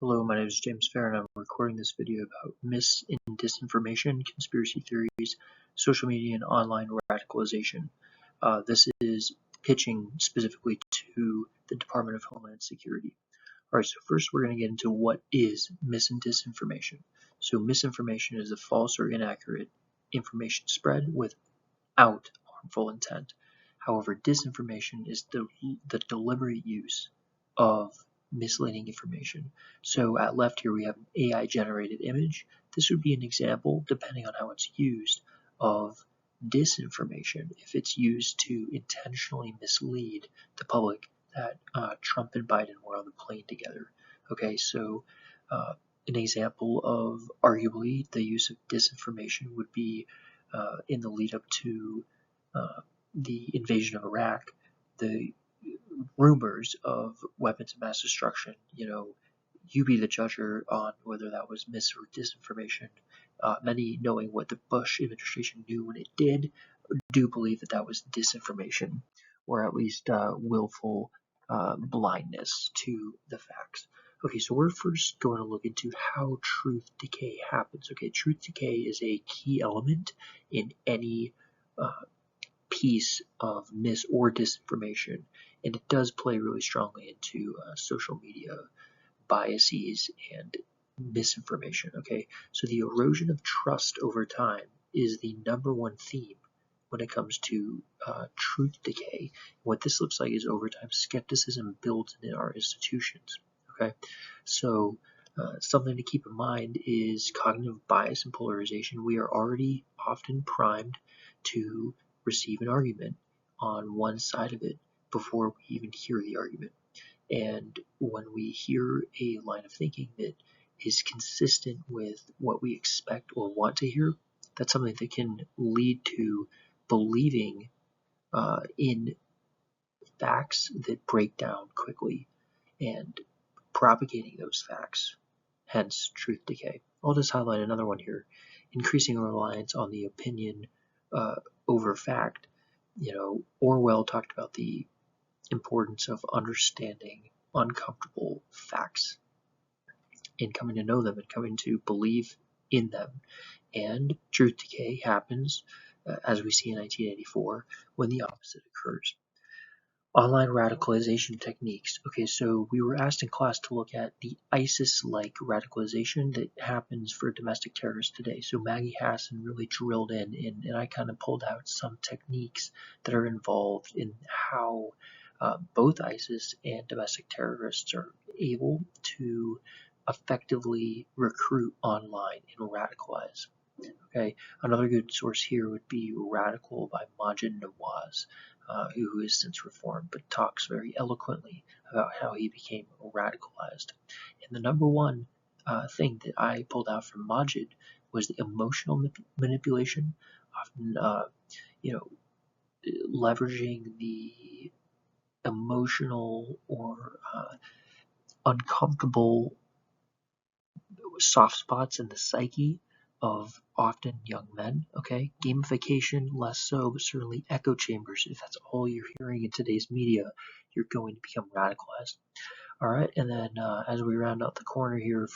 Hello, my name is James Fair, and I'm recording this video about mis- and disinformation, conspiracy theories, social media, and online radicalization. This is pitching specifically to the Department of Homeland Security. All right, so first we're going to get into what is mis- and disinformation. So misinformation is a false or inaccurate information spread without harmful intent. However, disinformation is the deliberate use of misleading information. So at left here we have an AI generated image. This would be an example, depending on how it's used, of disinformation if it's used to intentionally mislead the public that Trump and Biden were on the plane together. Okay, so an example of arguably the use of disinformation would be in the lead up to the invasion of Iraq, the rumors of weapons of mass destruction. You be the judger on whether that was mis or disinformation. Many, knowing what the Bush administration knew when it did, do believe that that was disinformation, or at least willful blindness to the facts. Okay, so we're first going to look into how truth decay happens. Okay, truth decay is a key element in any uh, piece of mis or disinformation, and it does play really strongly into social media biases and misinformation. Okay, so the erosion of trust over time is the number one theme when it comes to truth decay. What this looks like is over time skepticism builds in our institutions. Okay, so something to keep in mind is cognitive bias and polarization. We are already often primed to receive an argument on one side of it before we even hear the argument. And when we hear a line of thinking that is consistent with what we expect or want to hear, that's something that can lead to believing in facts that break down quickly and propagating those facts, hence truth decay. I'll just highlight another one here. Increasing reliance on the opinion over fact. Orwell talked about the importance of understanding uncomfortable facts and coming to know them and coming to believe in them. And truth decay happens, as we see in 1984, when the opposite occurs. Online radicalization techniques. Okay, so we were asked in class to look at the ISIS-like radicalization that happens for domestic terrorists today. So Maggie Hassan really drilled in, and I kind of pulled out some techniques that are involved in how both ISIS and domestic terrorists are able to effectively recruit online and radicalize. Okay, another good source here would be Radical by Majid Nawaz, who has since reformed but talks very eloquently about how he became radicalized. And the number one thing that I pulled out from Majid was the emotional manipulation, often leveraging the emotional or uncomfortable soft spots in the psyche of often young men. Okay, gamification less so, but certainly echo chambers. If that's all you're hearing in today's media, you're going to become radicalized. All right, and then as we round out the corner here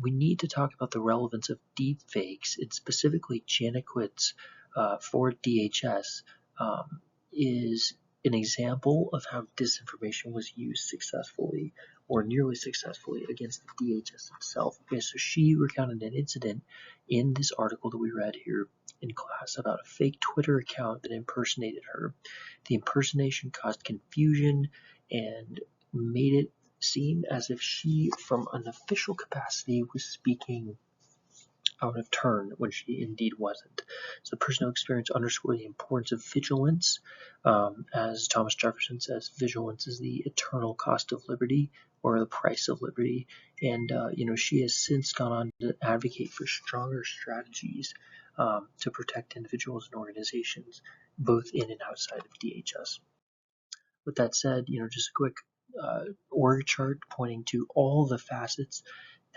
we need to talk about the relevance of deep fakes, and specifically Janequit's for DHS is an example of how disinformation was used successfully or nearly successfully against the DHS itself. Okay, so she recounted an incident in this article that we read here in class about a fake Twitter account that impersonated her. The impersonation caused confusion and made it seem as if she, from an official capacity, was speaking out of turn when she indeed wasn't. So the personal experience underscored the importance of vigilance. As Thomas Jefferson says, vigilance is the eternal cost of liberty, or the price of liberty. And she has since gone on to advocate for stronger strategies to protect individuals and organizations, both in and outside of DHS. With that said, just a quick org chart pointing to all the facets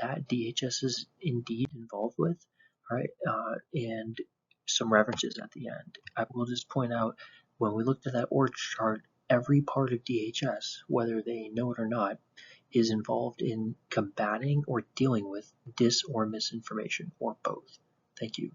that DHS is indeed involved with, right? And some references at the end. I will just point out, when we looked at that org chart, every part of DHS, whether they know it or not, is involved in combating or dealing with dis or misinformation, or both. Thank you.